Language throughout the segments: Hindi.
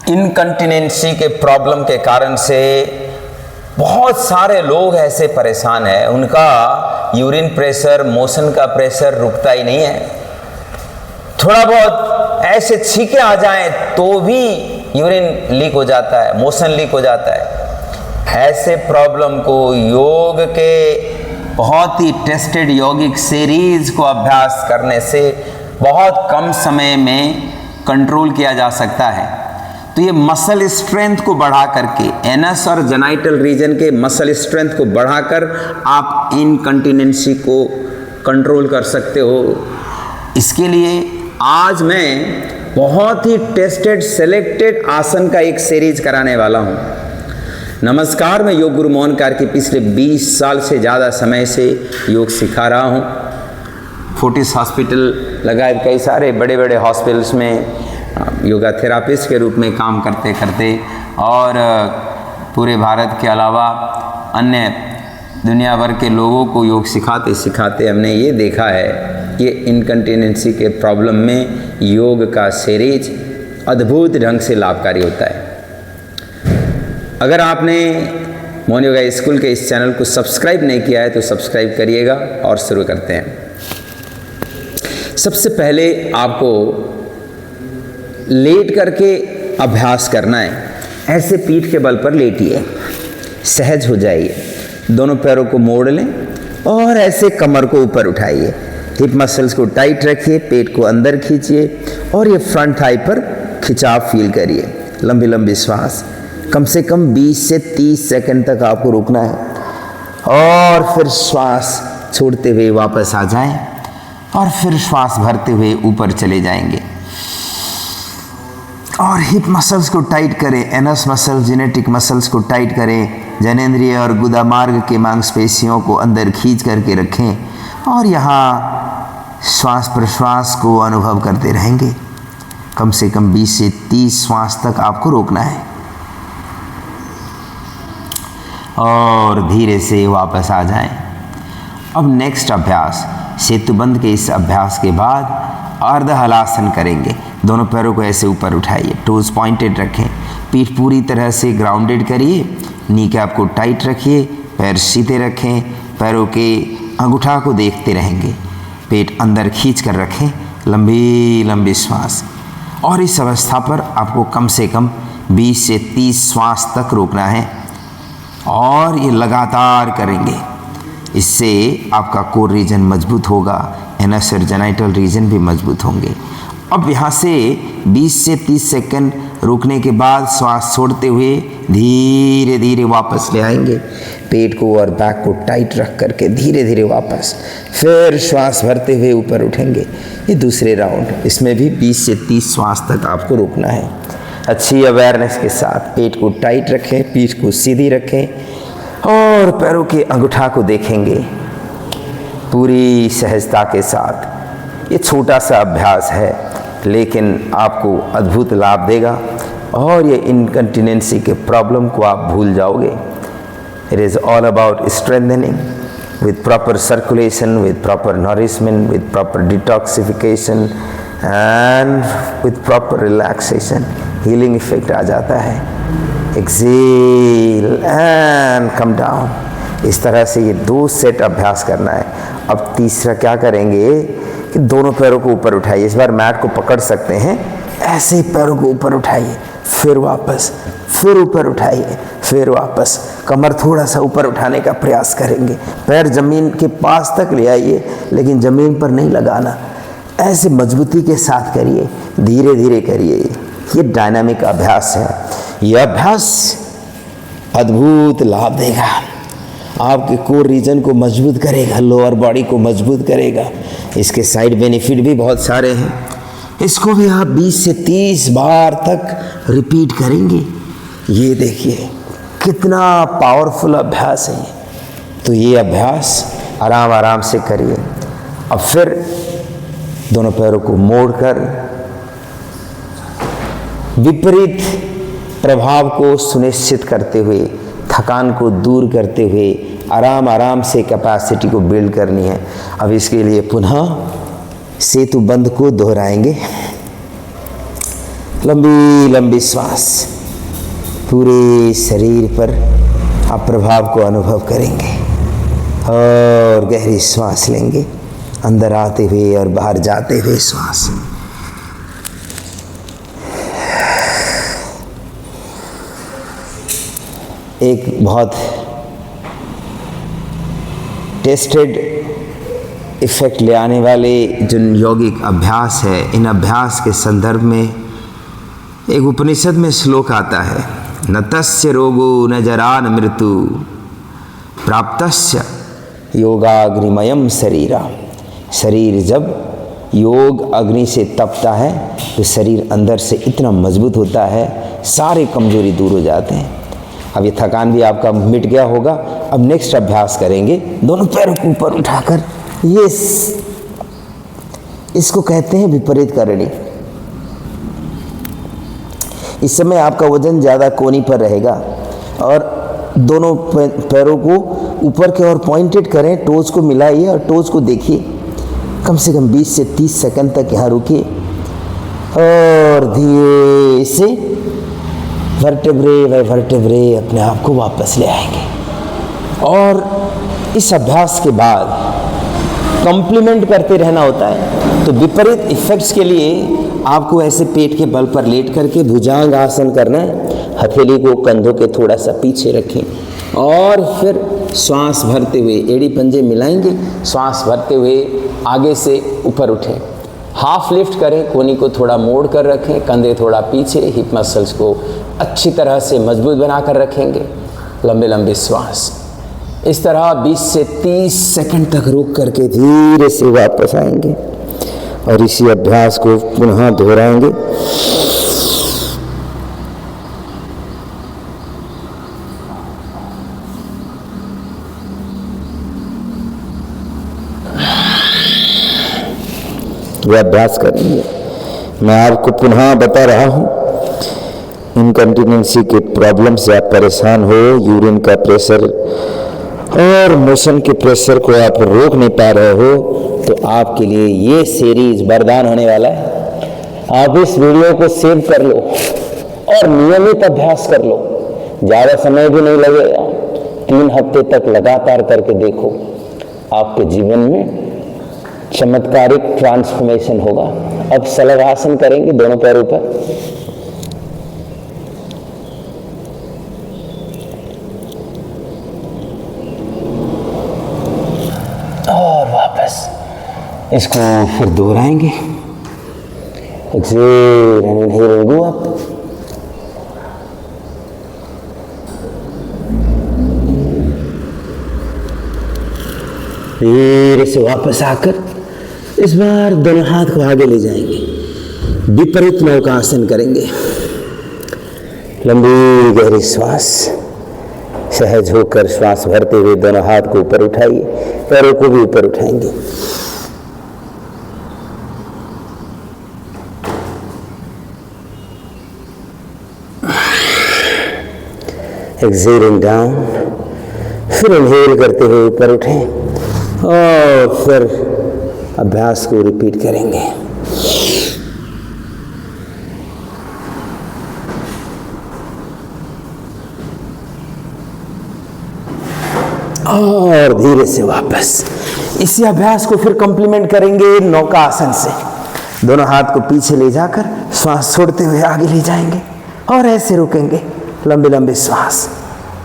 इनकंटिनेंसी के प्रॉब्लम के कारण से बहुत सारे लोग ऐसे परेशान हैं, उनका यूरिन प्रेशर, मोशन का प्रेशर रुकता ही नहीं है। थोड़ा बहुत ऐसे छींके आ जाएं तो भी यूरिन लीक हो जाता है, मोशन लीक हो जाता है। ऐसे प्रॉब्लम को योग के बहुत ही टेस्टेड यौगिक सीरीज को अभ्यास करने से बहुत कम समय में कंट्रोल किया जा सकता है। तो ये मसल स्ट्रेंथ को बढ़ा करके, एनस और जेनाइटल रीजन के मसल स्ट्रेंथ को बढ़ाकर आप इनकंटिनेंसी को कंट्रोल कर सकते हो। इसके लिए आज मैं बहुत ही टेस्टेड सेलेक्टेड आसन का एक सीरीज कराने वाला हूँ। नमस्कार, मैं योग गुरु मोहन कार्की पिछले 20 साल से ज़्यादा समय से योग सिखा रहा हूँ। फोर्टिस हॉस्पिटल लगाए कई सारे बड़े बड़े हॉस्पिटल्स में योगा थेरापिस्ट के रूप में काम करते करते और पूरे भारत के अलावा अन्य दुनिया भर के लोगों को योग सिखाते सिखाते हमने ये देखा है कि इनकंटिनेंसी के प्रॉब्लम में योग का सीरीज अद्भुत ढंग से लाभकारी होता है। अगर आपने मोहन योगा स्कूल के इस चैनल को सब्सक्राइब नहीं किया है तो सब्सक्राइब करिएगा और शुरू करते हैं। सबसे पहले आपको लेट करके अभ्यास करना है। ऐसे पीठ के बल पर लेटिए, सहज हो जाइए, दोनों पैरों को मोड़ लें और ऐसे कमर को ऊपर उठाइए। हिप मसल्स को टाइट रखिए, पेट को अंदर खींचिए और ये फ्रंट थाई पर खिंचाव फील करिए। लंबी लंबी श्वास, कम से कम 20 से 30 सेकंड तक आपको रुकना है और फिर श्वास छोड़ते हुए वापस आ जाएं और फिर श्वास भरते हुए ऊपर चले जाएंगे। और हिप मसल्स को टाइट करें, एनस मसल, जेनेटिक मसल्स को टाइट करें, जननेंद्रिय और गुदा मार्ग के मांसपेशियों को अंदर खींच करके रखें और यहाँ श्वास प्रश्वास को अनुभव करते रहेंगे। कम से कम 20 से 30 श्वास तक आपको रोकना है और धीरे से वापस आ जाएं। अब नेक्स्ट अभ्यास, सेतुबंध के इस अभ्यास के बाद अर्ध हलासन करेंगे। दोनों पैरों को ऐसे ऊपर उठाइए, टोज पॉइंटेड रखें, पीठ पूरी तरह से ग्राउंडेड करिए, नी कैप को टाइट रखिए, पैर सीधे रखें, पैरों के अंगूठा को देखते रहेंगे, पेट अंदर खींच कर रखें, लंबी लंबी श्वास। और इस अवस्था पर आपको कम से कम 20 से 30 श्वास तक रोकना है और ये लगातार करेंगे। इससे आपका कोर रीजन मजबूत होगा, एनस और जेनाइटल रीजन भी मजबूत होंगे। अब यहाँ से 20 से 30 सेकंड रुकने के बाद श्वास छोड़ते हुए धीरे धीरे वापस ले आएंगे, पेट को और बैक को टाइट रख करके धीरे धीरे वापस, फिर श्वास भरते हुए ऊपर उठेंगे। ये दूसरे राउंड, इसमें भी 20 से 30 श्वास तक आपको रुकना है। अच्छी अवेयरनेस के साथ पेट को टाइट रखें, पीठ को सीधी रखें और पैरों के अंगूठा को देखेंगे पूरी सहजता के साथ। ये छोटा सा अभ्यास है लेकिन आपको अद्भुत लाभ देगा और ये इनकंटिनेंसी के प्रॉब्लम को आप भूल जाओगे। It is all about strengthening with proper circulation, with proper nourishment, with proper detoxification and with proper relaxation. Healing effect आ जाता है। Exhale and come down. इस तरह से ये 2 सेट अभ्यास करना है। अब तीसरा क्या करेंगे कि दोनों पैरों को ऊपर उठाइए। इस बार मैट को पकड़ सकते हैं, ऐसे ही पैरों को ऊपर उठाइए, फिर वापस, फिर ऊपर उठाइए, फिर वापस। कमर थोड़ा सा ऊपर उठाने का प्रयास करेंगे, पैर जमीन के पास तक ले आइए लेकिन जमीन पर नहीं लगाना। ऐसे मजबूती के साथ करिए, धीरे धीरे करिए। ये डायनामिक अभ्यास है। यह अभ्यास अद्भुत लाभ देगा, आपके कोर रीजन को मजबूत करेगा, लोअर बॉडी को मजबूत करेगा। इसके साइड बेनिफिट भी बहुत सारे हैं। इसको भी आप 20 से 30 बार तक रिपीट करेंगे। ये देखिए कितना पावरफुल अभ्यास है। तो ये अभ्यास आराम आराम से करिए। अब फिर दोनों पैरों को मोड़कर विपरीत प्रभाव को सुनिश्चित करते हुए, थकान को दूर करते हुए आराम आराम से कैपेसिटी को बिल्ड करनी है। अब इसके लिए पुनः सेतुबंध को दोहराएंगे। लंबी लंबी श्वास, पूरे शरीर पर आप प्रभाव को अनुभव करेंगे और गहरी श्वास लेंगे, अंदर आते हुए और बाहर जाते हुए श्वास। एक बहुत टेस्टेड इफेक्ट ले आने वाले जो यौगिक अभ्यास है, इन अभ्यास के संदर्भ में एक उपनिषद में श्लोक आता है, न तस्य रोगो न जरा न मृत्यु प्राप्तस्य योगाग्निमयम शरीरा। शरीर जब योग अग्नि से तपता है तो शरीर अंदर से इतना मजबूत होता है, सारे कमजोरी दूर हो जाते हैं। अब ये थकान भी आपका मिट गया होगा। अब नेक्स्ट अभ्यास करेंगे, दोनों पैरों को ऊपर उठाकर, ये इसको कहते हैं विपरीत करणी। इस समय आपका वजन ज़्यादा कोनी पर रहेगा और दोनों पैरों को ऊपर की ओर पॉइंटेड करें, टोज को मिलाइए और टोज को देखिए। कम से कम 20 से 30 सेकंड तक यहाँ रुकिए और धीरे से वर्टेब्रे बाय वर्टेब्रे अपने आप को वापस ले आएंगे। और इस अभ्यास के बाद कॉम्प्लीमेंट करते रहना होता है। तो विपरीत इफेक्ट्स के लिए आपको ऐसे पेट के बल पर लेट करके भुजंग आसन करना है। हथेली को कंधों के थोड़ा सा पीछे रखें और फिर श्वास भरते हुए एड़ी पंजे मिलाएंगे, श्वास भरते हुए आगे से ऊपर उठें, हाफ लिफ्ट करें, कोनी को थोड़ा मोड़ कर रखें, कंधे थोड़ा पीछे, हिप मसल्स को अच्छी तरह से मजबूत बनाकर रखेंगे। लंबे लंबे श्वास इस तरह 20 से 30 सेकंड तक रुक करके धीरे से वापस आएंगे और इसी अभ्यास को पुनः दोहराएंगे। यह अभ्यास करेंगे। मैं आपको पुनः बता रहा हूँ, इनकंटिनेंसी के प्रॉब्लम से आप परेशान हो, यूरिन का प्रेशर और मोशन के प्रेशर को आप रोक नहीं पा रहे हो, तो आपके लिए ये सीरीज वरदान होने वाला है। आप इस वीडियो को सेव कर लो और नियमित अभ्यास कर लो। ज़्यादा समय भी नहीं लगेगा, 3 हफ्ते तक लगातार करके देखो, आपके जीवन में चमत्कारिक ट्रांसफॉर्मेशन होगा। अब शलभासन करेंगे दोनों पैरों पर। और वापस इसको फिर दोहराएंगे। Exhale and inhale, go up. धीरे से वापस आकर इस बार दोनों हाथ को आगे ले जाएंगे, विपरीत नौकासन करेंगे। लंबी गहरी श्वास, सहज होकर श्वास भरते हुए दोनों हाथ को ऊपर उठाइए, पैरों को भी ऊपर उठाएंगे। एक्सेलिंग डाउन, फिर इनहेल करते हुए ऊपर उठें और फिर अभ्यास को रिपीट करेंगे। और धीरे से वापस इसी अभ्यास को फिर कंप्लीमेंट करेंगे नौका आसन से। दोनों हाथ को पीछे ले जाकर श्वास छोड़ते हुए आगे ले जाएंगे और ऐसे रुकेंगे। लंबे लंबे श्वास,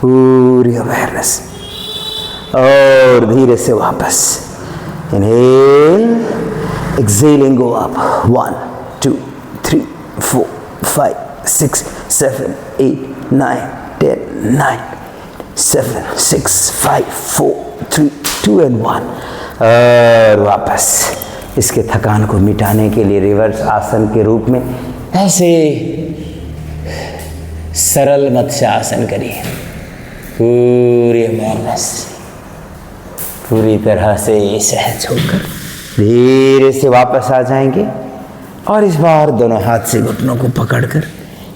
पूरी अवेयरनेस, और धीरे से वापस inhale, excelling, go up. 1 2 3 4 5 6 7 8 9 10 9 7 6 5 4 3 2 and 1। और वापस इसके थकान को मिटाने के लिए रिवर्स आसन के रूप में ऐसे सरल मत्स्य आसन करिए। पूरी अवेयरनेस, पूरी तरह से सहज होकर धीरे से वापस आ जाएंगे और इस बार दोनों हाथ से घुटनों को पकड़कर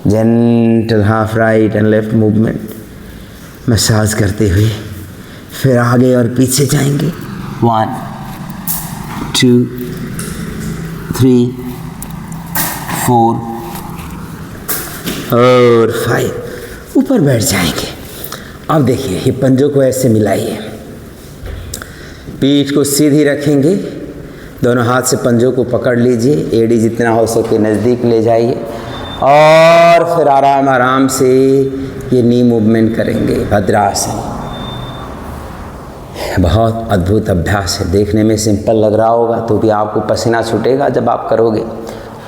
gentle half right and left movement massage करते हुए फिर आगे और पीछे जाएंगे। 1 2 3 4 और 5, ऊपर बैठ जाएंगे। अब देखिए ये पंजों को ऐसे मिलाइए, पीठ को सीधी रखेंगे, दोनों हाथ से पंजों को पकड़ लीजिए, एड़ी जितना हो सके नज़दीक ले जाइए और फिर आराम आराम से ये नी मूवमेंट करेंगे। भद्रासन बहुत अद्भुत अभ्यास है, देखने में सिंपल लग रहा होगा तो भी आपको पसीना छूटेगा जब आप करोगे,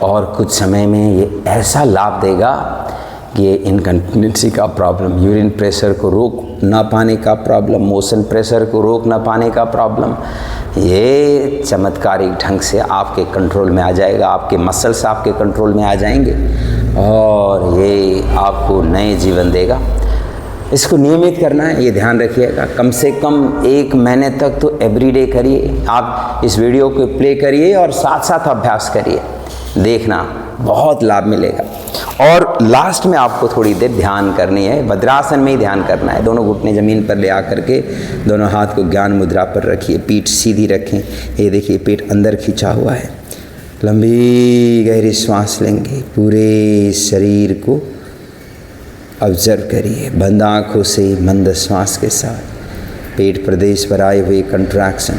और कुछ समय में ये ऐसा लाभ देगा कि ये इनकंटिनेंसी का प्रॉब्लम, यूरिन प्रेशर को रोक ना पाने का प्रॉब्लम, मोशन प्रेशर को रोक ना पाने का प्रॉब्लम, ये चमत्कारिक ढंग से आपके कंट्रोल में आ जाएगा, आपके मसल्स आपके कंट्रोल में आ जाएंगे और ये आपको नए जीवन देगा। इसको नियमित करना है, ये ध्यान रखिएगा। कम से कम 1 महीने तक तो एवरीडे करिए। आप इस वीडियो को प्ले करिए और साथ साथ अभ्यास करिए, देखना बहुत लाभ मिलेगा। और लास्ट में आपको थोड़ी देर ध्यान करनी है, भद्रासन में ही ध्यान करना है। दोनों घुटने ज़मीन पर ले आकर के दोनों हाथ को ज्ञान मुद्रा पर रखिए, पीठ सीधी रखें। ये देखिए पेट अंदर खींचा हुआ है, लंबी गहरी सांस लेंगे, पूरे शरीर को ऑब्जर्व करिए, बंद आँखों से मंद श्वास के साथ। पेट प्रदेश पर आए हुए कंट्रैक्शन,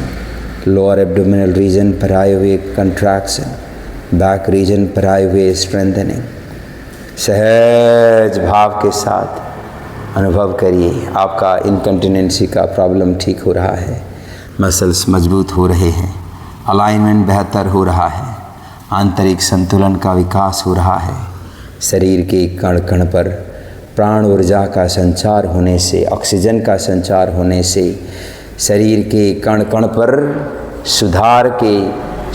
लोअर एब्डोमिनल रीजन पर आए हुए कंट्रैक्शन, बैक रीजन पर आए हुए स्ट्रेंथनिंग, सहज भाव के साथ अनुभव करिए। आपका इनकंटिनेंसी का प्रॉब्लम ठीक हो रहा है, मसल्स मजबूत हो रहे हैं, अलाइनमेंट बेहतर हो रहा है, आंतरिक संतुलन का विकास हो रहा है। शरीर के कण कण पर प्राण ऊर्जा का संचार होने से, ऑक्सीजन का संचार होने से शरीर के कण कण पर सुधार के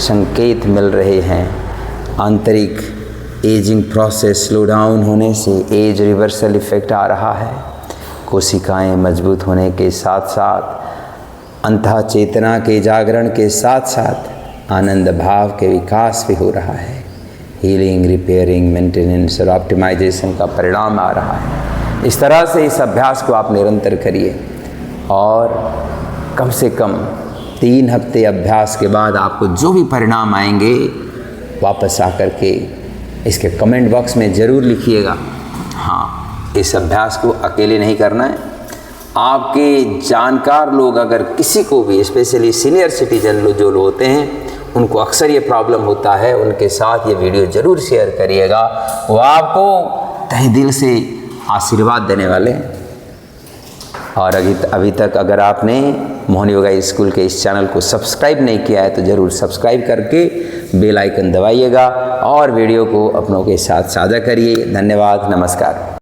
संकेत मिल रहे हैं। आंतरिक एजिंग प्रोसेस स्लो डाउन होने से एज रिवर्सल इफेक्ट आ रहा है। कोशिकाएं मजबूत होने के साथ साथ अंतः चेतना के जागरण के साथ साथ आनंद भाव के विकास भी हो रहा है। हीलिंग, रिपेयरिंग, मेंटेनेंस और ऑप्टिमाइजेशन का परिणाम आ रहा है। इस तरह से इस अभ्यास को आप निरंतर करिए और कम से कम 3 हफ्ते अभ्यास के बाद आपको जो भी परिणाम आएंगे वापस आकर के इसके कमेंट बॉक्स में ज़रूर लिखिएगा। हाँ, इस अभ्यास को अकेले नहीं करना है, आपके जानकार लोग अगर किसी को भी, स्पेशली सीनियर सिटीजन लोग जो होते हैं, उनको अक्सर ये प्रॉब्लम होता है, उनके साथ ये वीडियो ज़रूर शेयर करिएगा। वो आपको तहे दिल से आशीर्वाद देने वाले हैं। और अभी तक अगर आपने मोहन योगा स्कूल के इस चैनल को सब्सक्राइब नहीं किया है तो ज़रूर सब्सक्राइब करके बेल आइकन दबाइएगा और वीडियो को अपनों के साथ साझा करिए। धन्यवाद, नमस्कार।